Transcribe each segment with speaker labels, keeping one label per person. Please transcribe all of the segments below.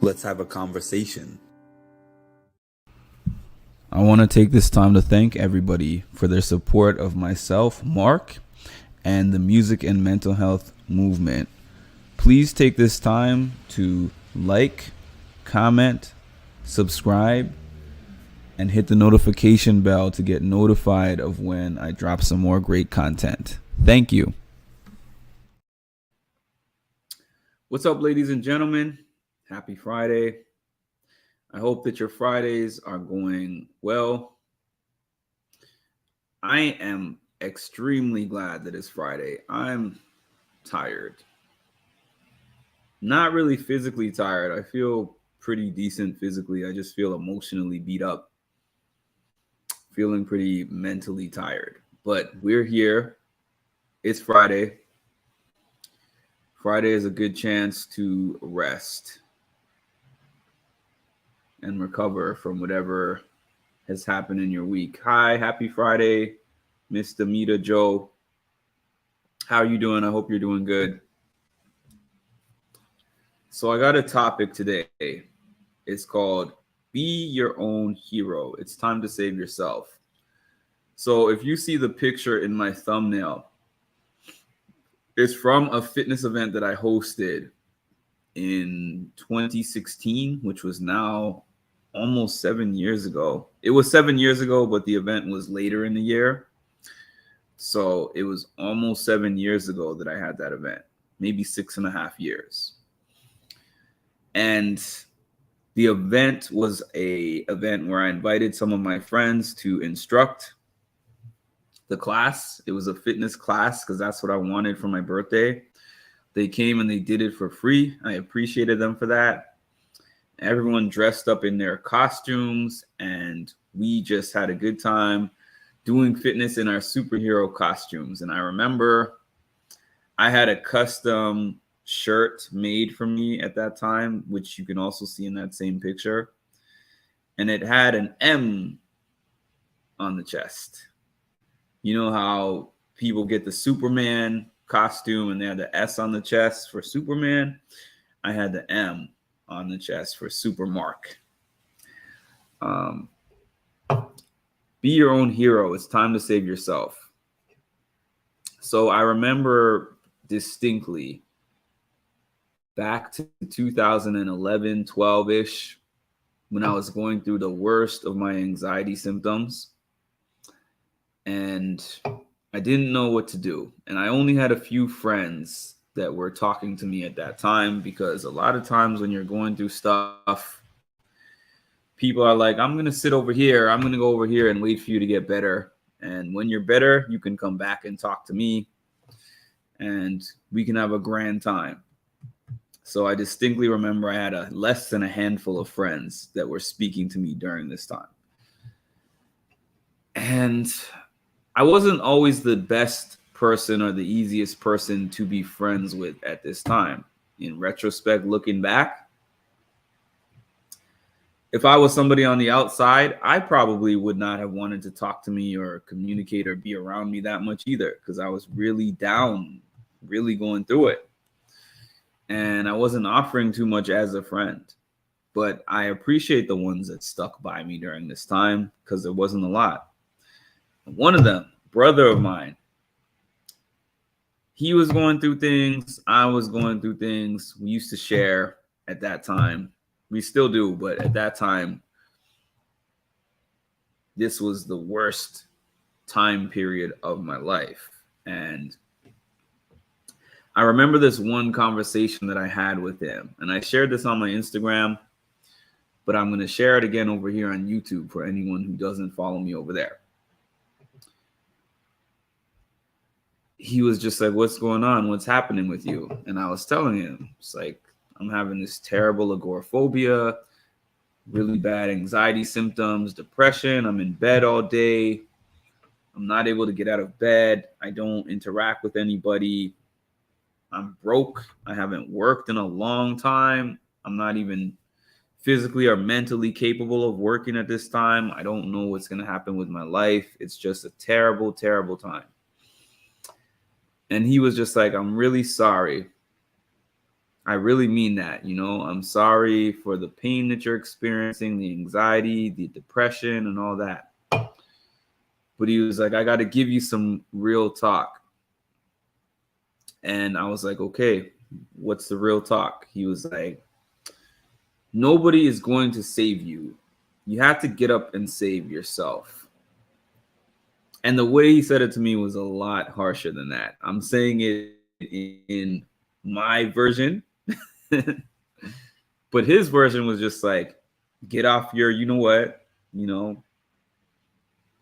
Speaker 1: Let's have a conversation.
Speaker 2: I want to take this time to thank everybody for their support of myself, Mark, and the music and mental health movement. Please take this time to like, comment, subscribe, and hit the notification bell to get notified of when I drop some more great content. Thank you. What's up, ladies and gentlemen? Happy Friday. I hope that your Fridays are going well. I am extremely glad that it's Friday. I'm tired. Not really physically tired. I feel pretty decent physically. I just feel emotionally beat up. Feeling pretty mentally tired. But we're here. It's Friday. Friday is a good chance to rest and recover from whatever has happened in your week. Hi, happy Friday, Mr. Mita Joe. How are you doing? I hope you're doing good. So I got a topic today. It's called Be Your Own Hero. It's time to save yourself. So if you see the picture in my thumbnail, it's from a fitness event that I hosted in 2016, which was now almost 7 years ago. It was 7 years ago, but the event was later in the year. So it was almost 7 years ago that I had that event, maybe 6.5 years. And the event was a event where I invited some of my friends to instruct the class. It was a fitness class because that's what I wanted for my birthday. They came and they did it for free. I appreciated them for that. Everyone dressed up in their costumes, and we just had a good time doing fitness in our superhero costumes. And I remember I had a custom shirt made for me at that time, which you can also see in that same picture. And it had an M on the chest. You know how people get the Superman costume and they had the S on the chest for Superman? I had the M on the chest for Super Mark. Be your own hero. It's time to save yourself. So I remember distinctly back to 2011, 12-ish, when I was going through the worst of my anxiety symptoms. And I didn't know what to do. And I only had a few friends that were talking to me at that time, because a lot of times when you're going through stuff, people are like, I'm going to sit over here. I'm going to go over here and wait for you to get better. And when you're better, you can come back and talk to me and we can have a grand time. So I distinctly remember I had less than a handful of friends that were speaking to me during this time. And I wasn't always the best person or the easiest person to be friends with at this time. In retrospect, looking back, if I was somebody on the outside, I probably would not have wanted to talk to me or communicate or be around me that much either, because I was really down, really going through it. And I wasn't offering too much as a friend. But I appreciate the ones that stuck by me during this time, because there wasn't a lot. One of them, brother of mine, he was going through things. I was going through things. We used to share at that time. We still do, but at that time, this was the worst time period of my life. And I remember this one conversation that I had with him, and I shared this on my Instagram, but I'm going to share it again over here on YouTube for anyone who doesn't follow me over there. He was just like, what's going on? What's happening with you? And I was telling him, it's like, I'm having this terrible agoraphobia, really bad anxiety symptoms, depression. I'm in bed all day. I'm not able to get out of bed. I don't interact with anybody. I'm broke. I haven't worked in a long time. I'm not even physically or mentally capable of working at this time. I don't know what's going to happen with my life. It's just a terrible, terrible time. And he was just like, I'm really sorry. I really mean that. You know, I'm sorry for the pain that you're experiencing, the anxiety, the depression, and all that. But he was like, I got to give you some real talk. And I was like, okay, what's the real talk? He was like, nobody is going to save you. You have to get up and save yourself. And the way he said it to me was a lot harsher than that. I'm saying it in my version, but his version was just like, get off your, you know what, you know,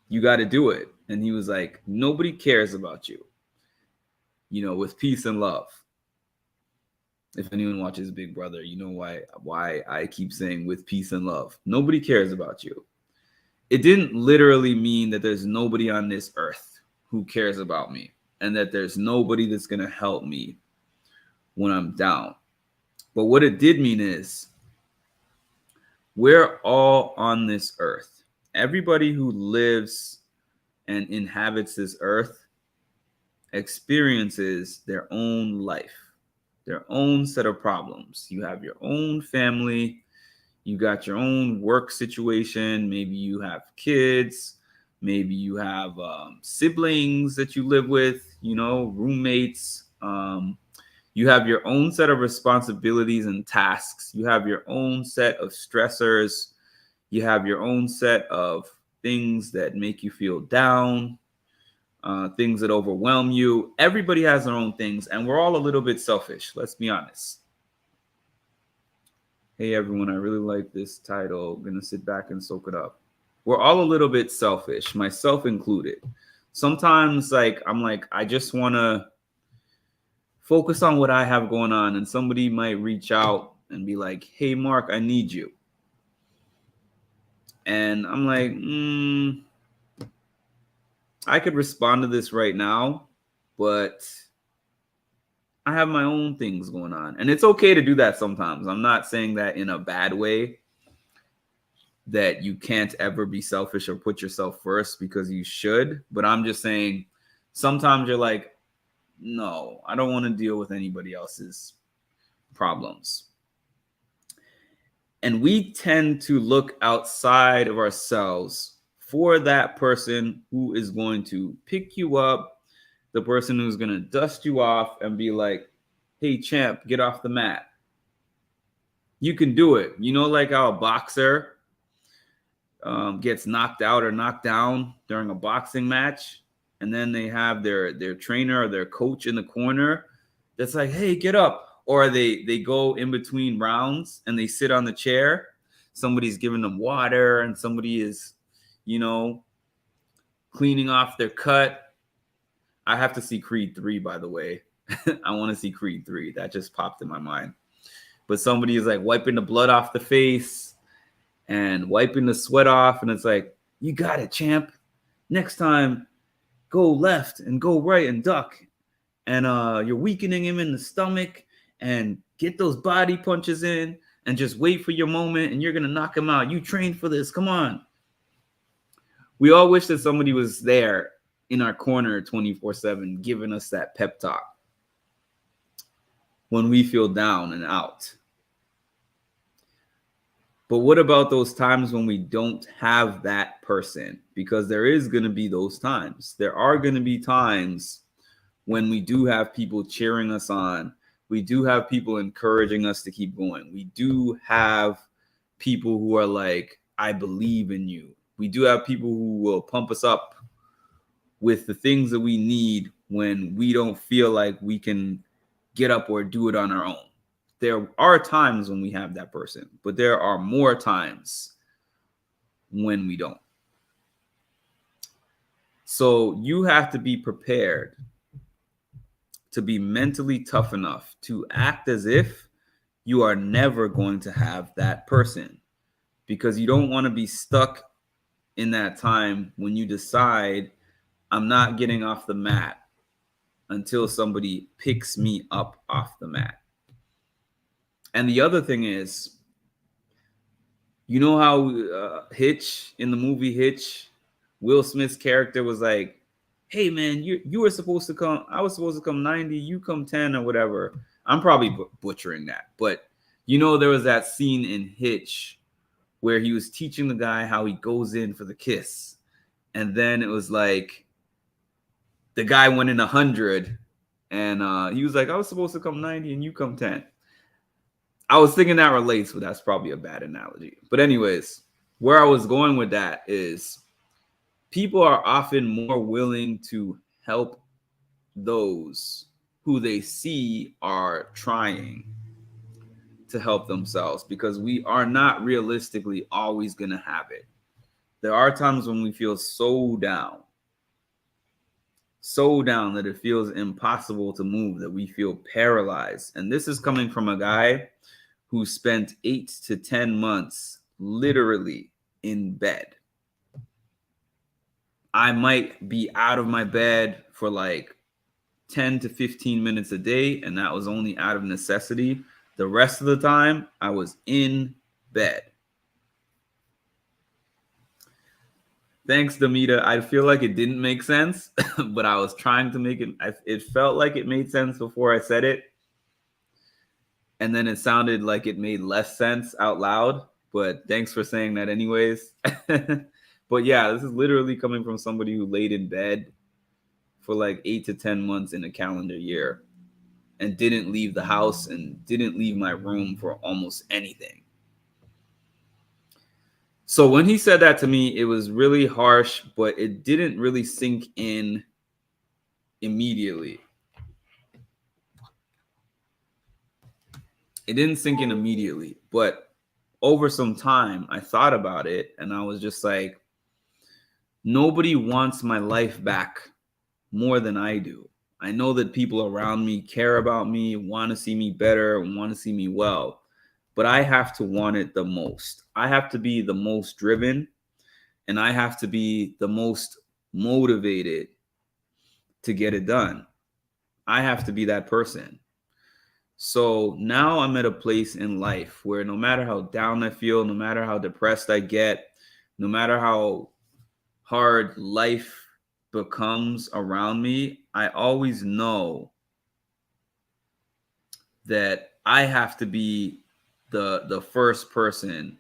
Speaker 2: you got to do it. And he was like, nobody cares about you, you know, with peace and love. If anyone watches Big Brother, you know why I keep saying with peace and love. Nobody cares about you. It didn't literally mean that there's nobody on this earth who cares about me and that there's nobody that's going to help me when I'm down. But what it did mean is we're all on this earth. Everybody who lives and inhabits this earth experiences their own life, their own set of problems. You have your own family. You got your own work situation. Maybe you have kids. Maybe you have siblings that you live with, you know, roommates. You have your own set of responsibilities and tasks. You have your own set of stressors. You have your own set of things that make you feel down, things that overwhelm you. Everybody has their own things, and we're all a little bit selfish. Let's be honest. Hey, everyone, I really like this title. I'm going to sit back and soak it up. We're all a little bit selfish, myself included. Sometimes, I'm like, I just want to focus on what I have going on, and somebody might reach out and be like, hey, Mark, I need you. And I'm like, I could respond to this right now, but I have my own things going on. And it's okay to do that sometimes. I'm not saying that in a bad way, that you can't ever be selfish or put yourself first, because you should. But I'm just saying sometimes you're like, no, I don't want to deal with anybody else's problems. And we tend to look outside of ourselves for that person who is going to pick you up, the person who's going to dust you off and be like, hey, champ, get off the mat. You can do it. You know, like how a boxer gets knocked out or knocked down during a boxing match, and then they have their trainer or their coach in the corner that's like, hey, get up. Or they go in between rounds and they sit on the chair. Somebody's giving them water and somebody is, you know, cleaning off their cut. I have to see Creed 3, by the way. I want to see Creed 3. That just popped in my mind. But somebody is like wiping the blood off the face and wiping the sweat off. And it's like, you got it, champ. Next time, go left and go right and duck. And you're weakening him in the stomach, and get those body punches in and just wait for your moment, and you're going to knock him out. You trained for this. Come on. We all wish that somebody was there in our corner 24/7 giving us that pep talk when we feel down and out. But what about those times when we don't have that person? Because there is going to be those times. There are going to be times when we do have people cheering us on. We do have people encouraging us to keep going. We do have people who are like, I believe in you. We do have people who will pump us up with the things that we need when we don't feel like we can get up or do it on our own. There are times when we have that person, but there are more times when we don't. So you have to be prepared to be mentally tough enough to act as if you are never going to have that person, because you don't want to be stuck in that time when you decide, I'm not getting off the mat until somebody picks me up off the mat. And the other thing is, you know how Hitch, in the movie Hitch, Will Smith's character was like, hey man, you were supposed to come, I was supposed to come 90, you come 10 or whatever. I'm probably butchering that, but you know, there was that scene in Hitch where he was teaching the guy how he goes in for the kiss, and then it was like the guy went in 100, and he was like, I was supposed to come 90 and you come 10. I was thinking that relates, but that's probably a bad analogy. But anyways, where I was going with that is people are often more willing to help those who they see are trying to help themselves, because we are not realistically always going to have it. There are times when we feel so down that it feels impossible to move, that we feel paralyzed. And this is coming from a guy who spent 8 to 10 months literally in bed. I might be out of my bed for like 10 to 15 minutes a day, and that was only out of necessity. The rest of the time, I was in bed. Thanks, Damita. I feel like it didn't make sense, but I was trying to make it. It felt like it made sense before I said it. And then it sounded like it made less sense out loud, but thanks for saying that anyways. But yeah, this is literally coming from somebody who laid in bed for like 8 to 10 months in a calendar year and didn't leave the house and didn't leave my room for almost anything. So when he said that to me, it was really harsh, but it didn't really sink in immediately. It didn't sink in immediately, but over some time, I thought about it and I was just like, nobody wants my life back more than I do. I know that people around me care about me, want to see me better, want to see me well, but I have to want it the most. I have to be the most driven, and I have to be the most motivated to get it done. I have to be that person. So now I'm at a place in life where no matter how down I feel, no matter how depressed I get, no matter how hard life becomes around me, I always know that I have to be the first person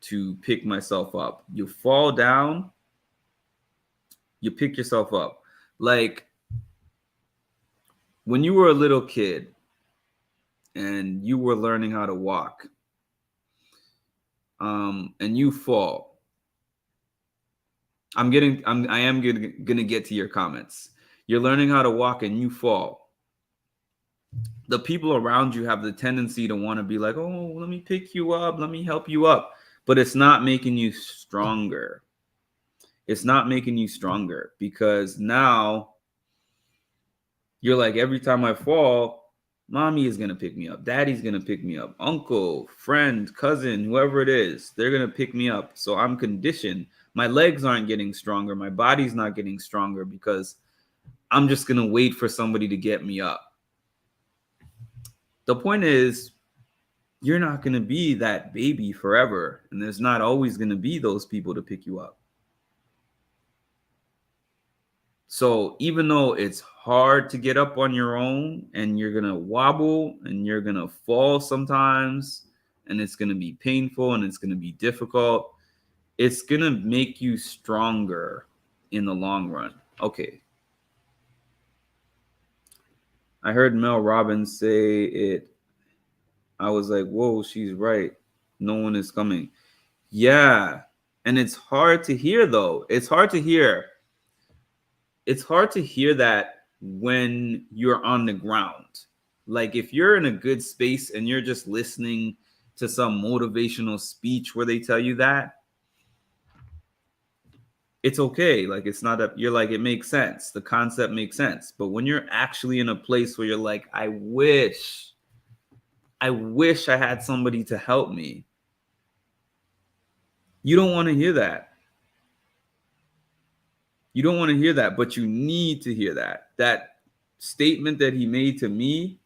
Speaker 2: to pick myself up. You fall down, you pick yourself up. Like when you were a little kid and you were learning how to walk, and you fall. I am gonna get to your comments. You're learning how to walk and you fall. The people around you have the tendency to want to be like, oh, let me pick you up, let me help you up. But it's not making you stronger. It's not making you stronger, because now you're like, every time I fall, mommy is going to pick me up. Daddy's going to pick me up. Uncle, friend, cousin, whoever it is, they're going to pick me up. So I'm conditioned. My legs aren't getting stronger. My body's not getting stronger because I'm just going to wait for somebody to get me up. The point is, you're not going to be that baby forever. And there's not always going to be those people to pick you up. So even though it's hard to get up on your own and you're going to wobble and you're going to fall sometimes and it's going to be painful and it's going to be difficult, it's going to make you stronger in the long run. Okay. I heard Mel Robbins say it. I was like, whoa, she's right. No one is coming. Yeah. And it's hard to hear, though. It's hard to hear. It's hard to hear that when you're on the ground. Like if you're in a good space and you're just listening to some motivational speech where they tell you that, it's okay. Like it's not a, you're like, it makes sense. The concept makes sense. But when you're actually in a place where you're like, I wish I had somebody to help me, you don't want to hear that. You don't want to hear that, but you need to hear that. That statement that he made to me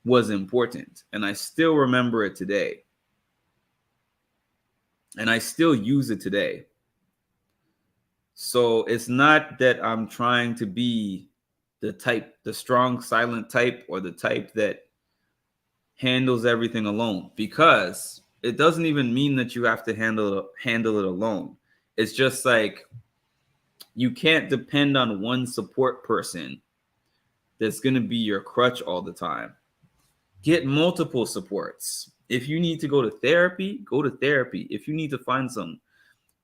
Speaker 2: was important. And I still remember it today. And I still use it today. So it's not that I'm trying to be the strong silent type, or the type that handles everything alone, because it doesn't even mean that you have to handle it alone. It's just like you can't depend on one support person that's going to be your crutch all the time. Get multiple supports. If you need to go to therapy, go to therapy. If you need to find some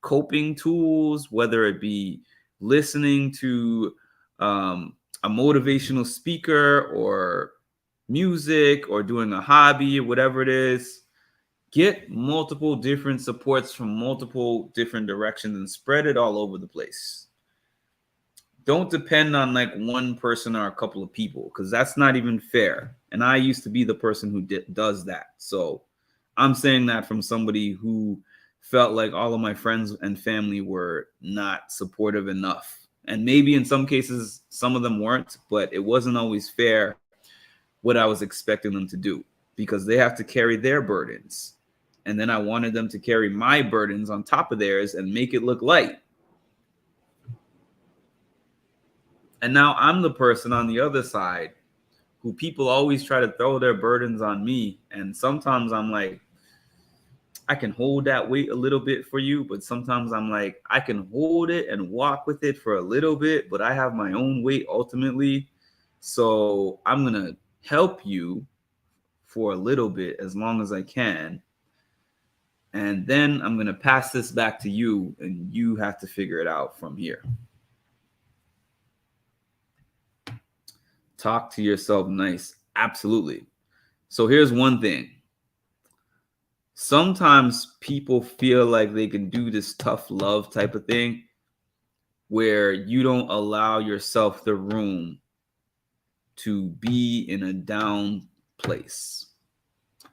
Speaker 2: coping tools, whether it be listening to a motivational speaker or music or doing a hobby or whatever it is, get multiple different supports from multiple different directions and spread it all over the place. Don't depend on like one person or a couple of people, because that's not even fair. And I used to be the person who does that. So I'm saying that from somebody who felt like all of my friends and family were not supportive enough. And maybe in some cases, some of them weren't, but it wasn't always fair what I was expecting them to do, because they have to carry their burdens. And then I wanted them to carry my burdens on top of theirs and make it look light. And now I'm the person on the other side who people always try to throw their burdens on me. And sometimes I'm like, I can hold that weight a little bit for you. But sometimes I'm like, I can hold it and walk with it for a little bit, but I have my own weight ultimately. So I'm going to help you for a little bit as long as I can. And then I'm going to pass this back to you, and you have to figure it out from here. Talk to yourself nice. Absolutely. So here's one thing. Sometimes people feel like they can do this tough love type of thing where you don't allow yourself the room to be in a down place.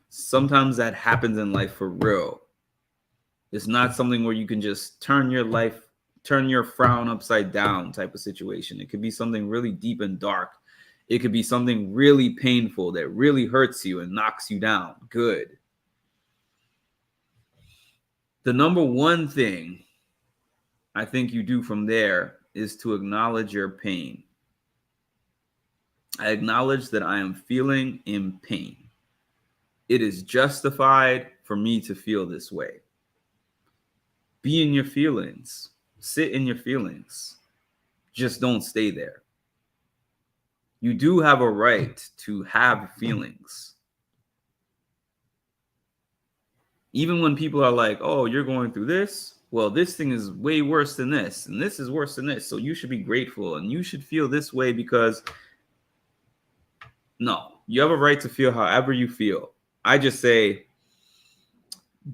Speaker 2: Sometimes that happens in life for real. It's not something where you can just turn your frown upside down type of situation. It could be something really deep and dark. It could be something really painful that really hurts you and knocks you down. Good. The number one thing I think you do from there is to acknowledge your pain. I acknowledge that I am feeling in pain. It is justified for me to feel this way. Be in your feelings. Sit in your feelings. Just don't stay there. You do have a right to have feelings. Even when people are like, oh, you're going through this. Well, this thing is way worse than this. And this is worse than this. So you should be grateful. And you should feel this way because... No, you have a right to feel however you feel. I just say,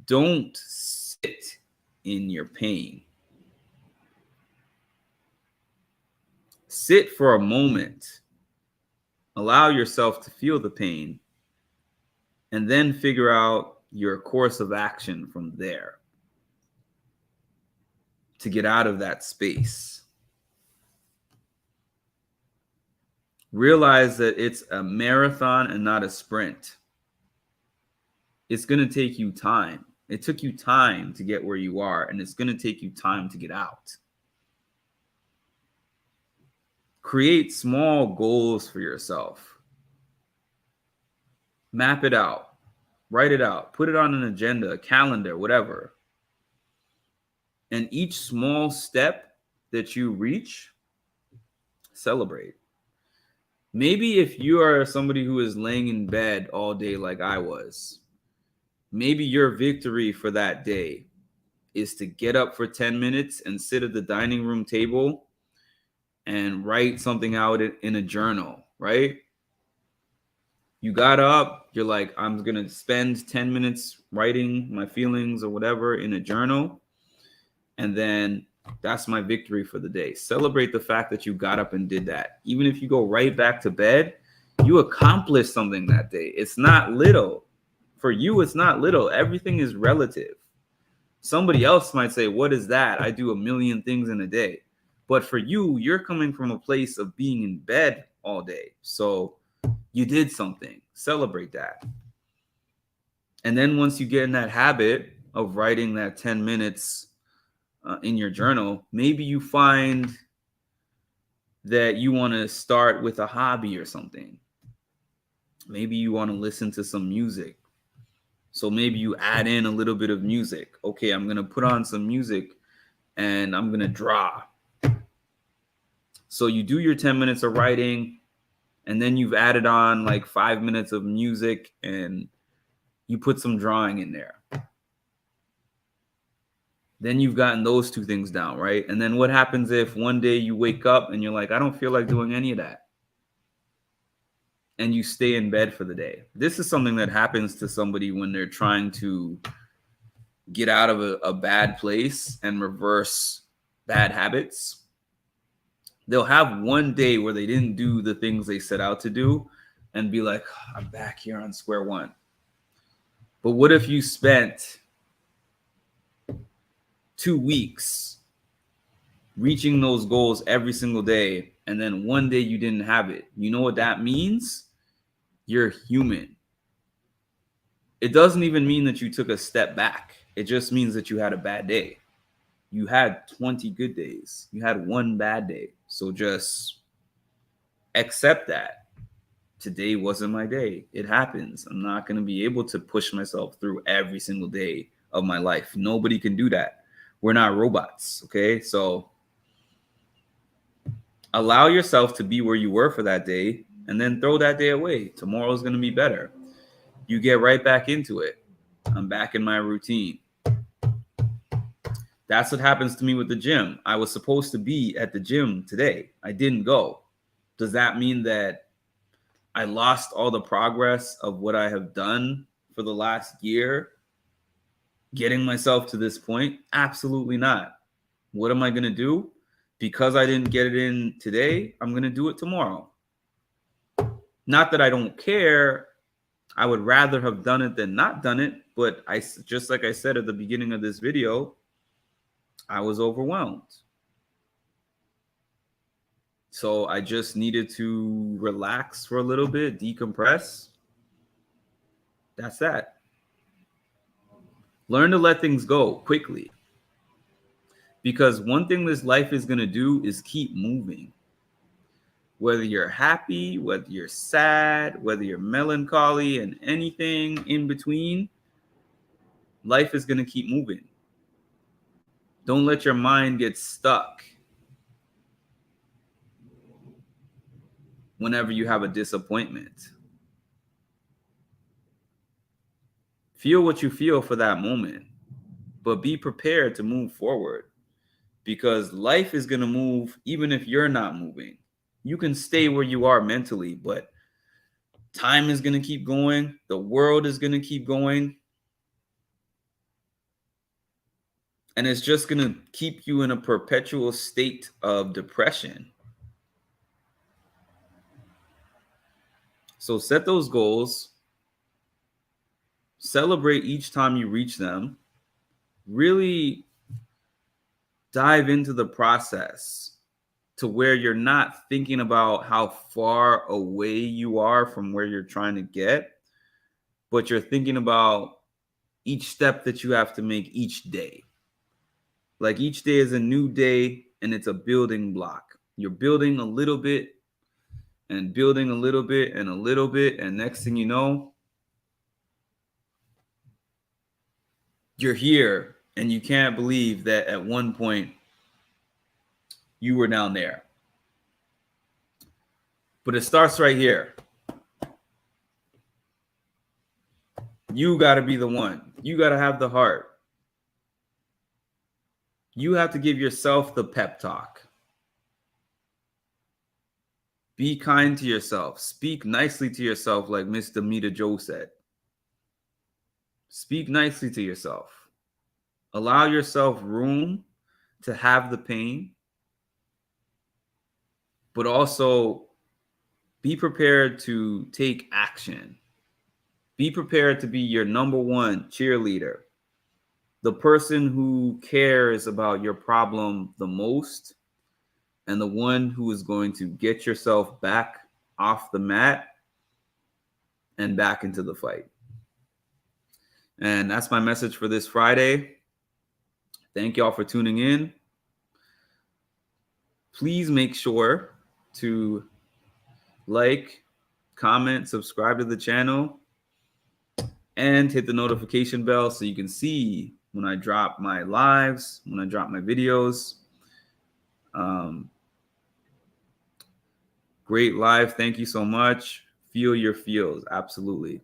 Speaker 2: don't sit in your pain. Sit for a moment. Allow yourself to feel the pain, and then figure out your course of action from there to get out of that space. Realize that it's a marathon and not a sprint. It's going to take you time. It took you time to get where you are, and it's going to take you time to get out. Create small goals for yourself. Map it out. Write it out. Put it on an agenda, a calendar, whatever. And each small step that you reach, celebrate. Maybe if you are somebody who is laying in bed all day like I was, maybe your victory for that day is to get up for 10 minutes and sit at the dining room table and write something out in a journal, right? You got up, you're like, I'm going to spend 10 minutes writing my feelings or whatever in a journal. And then that's my victory for the day. Celebrate the fact that you got up and did that. Even if you go right back to bed, you accomplished something that day. It's not little. For you, it's not little. Everything is relative. Somebody else might say, what is that? I do a million things in a day. But for you, you're coming from a place of being in bed all day. So you did something. Celebrate that. And then once you get in that habit of writing that 10 minutes in your journal, maybe you find that you want to start with a hobby or something. Maybe you want to listen to some music. So maybe you add in a little bit of music. Okay, I'm going to put on some music and I'm going to draw. So you do your 10 minutes of writing, and then you've added on like 5 minutes of music, and you put some drawing in there. Then you've gotten those two things down, right? And then what happens if one day you wake up and you're like, I don't feel like doing any of that, and you stay in bed for the day? This is something that happens to somebody when they're trying to get out of a bad place and reverse bad habits. They'll have one day where they didn't do the things they set out to do and be like, I'm back here on square one. But what if you spent 2 weeks reaching those goals every single day, and then one day you didn't have it? You know what that means? You're human. It doesn't even mean that you took a step back. It just means that you had a bad day. You had 20 good days. You had one bad day. So just accept that. Today wasn't my day. It happens. I'm not going to be able to push myself through every single day of my life. Nobody can do that. We're not robots, okay? So allow yourself to be where you were for that day, and then throw that day away. Tomorrow's going to be better. You get right back into it. I'm back in my routine. That's what happens to me with the gym. I was supposed to be at the gym today. I didn't go. Does that mean that I lost all the progress of what I have done for the last year, getting myself to this point? Absolutely not. What am I going to do? Because I didn't get it in today, I'm going to do it tomorrow. Not that I don't care. I would rather have done it than not done it. But just like I said at the beginning of this video, I was overwhelmed. So I just needed to relax for a little bit, decompress. That's that. Learn to let things go quickly. Because one thing this life is going to do is keep moving. Whether you're happy, whether you're sad, whether you're melancholy, and anything in between, life is going to keep moving. Don't let your mind get stuck whenever you have a disappointment. Feel what you feel for that moment, but be prepared to move forward, because life is going to move even if you're not moving. You can stay where you are mentally, but time is going to keep going. The world is going to keep going. And it's just going to keep you in a perpetual state of depression. So set those goals. Celebrate each time you reach them. Really dive into the process to where you're not thinking about how far away you are from where you're trying to get, but you're thinking about each step that you have to make each day. Like each day is a new day, and it's a building block. You're building a little bit and building a little bit and a little bit. And next thing you know, you're here, and you can't believe that at one point you were down there. But it starts right here. You got to be the one. You got to have the heart. You have to give yourself the pep talk. Be kind to yourself. Speak nicely to yourself, like Miss Damita Joe said. Speak nicely to yourself. Allow yourself room to have the pain, but also be prepared to take action. Be prepared to be your number one cheerleader. The person who cares about your problem the most, and the one who is going to get yourself back off the mat and back into the fight. And that's my message for this Friday. Thank y'all for tuning in. Please make sure to like, comment, subscribe to the channel, and hit the notification bell so you can see when I drop my lives, when I drop my videos. Great live. Thank you so much. Feel your feels. Absolutely.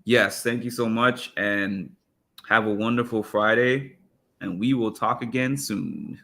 Speaker 2: Yes, thank you so much, and have a wonderful Friday, and we will talk again soon.